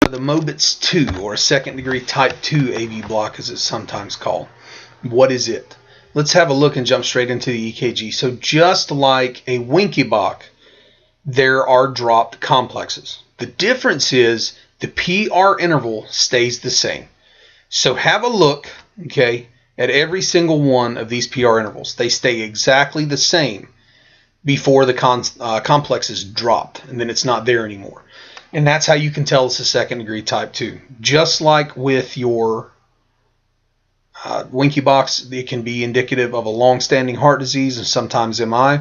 The Mobitz Ii, or a second-degree type 2 AV block, as it's sometimes called. What is it? Let's have a look and jump straight into the EKG. So just like a Winky block, there are dropped complexes. The difference is the PR interval stays the same. So have a look, okay, at every single one of these PR intervals. They stay exactly the same before the complex is dropped, and then it's not there anymore. And that's how you can tell it's a second-degree type 2. Just like with your Winky box, it can be indicative of a long-standing heart disease and sometimes MI,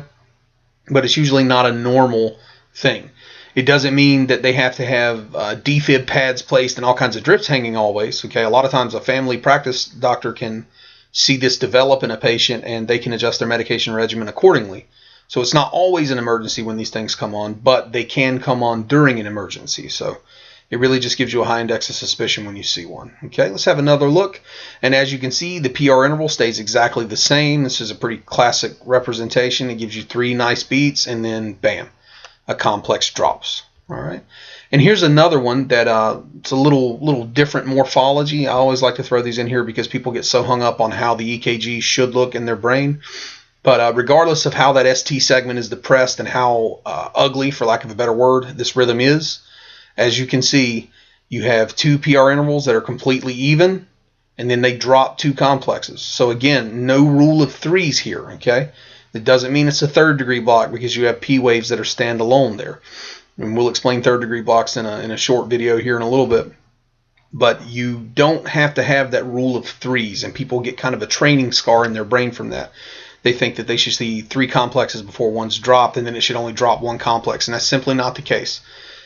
but it's usually not a normal thing. It doesn't mean that they have to have defib pads placed and all kinds of drips hanging always. Okay, a lot of times a family practice doctor can see this develop in a patient and they can adjust their medication regimen accordingly. So it's not always an emergency when these things come on, but they can come on during an emergency. So it really just gives you a high index of suspicion when you see one. Okay, let's have another look. And as you can see, the PR interval stays exactly the same. This is a pretty classic representation. It gives you 3 nice beats, and then bam, a complex drops. All right. And here's another one that it's a little different morphology. I always like to throw these in here because people get so hung up on how the EKG should look in their brain. But regardless of how that ST segment is depressed and how ugly, for lack of a better word, this rhythm is, as you can see, you have 2 PR intervals that are completely even, and then they drop 2 complexes. So again, no rule of threes here, okay? It doesn't mean it's a third-degree block because you have P waves that are standalone there. And we'll explain third-degree blocks in a short video here in a little bit. But you don't have to have that rule of threes, and people get kind of a training scar in their brain from that. They think that they should see 3 complexes before one's dropped, and then it should only drop 1 complex, and that's simply not the case.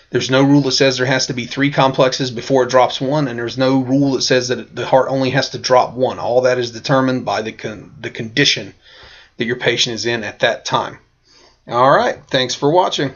There's no rule that says there has to be 3 complexes before it drops 1, and there's no rule that says that the heart only has to drop 1. All that is determined by the condition that your patient is in at that time. All right, thanks for watching.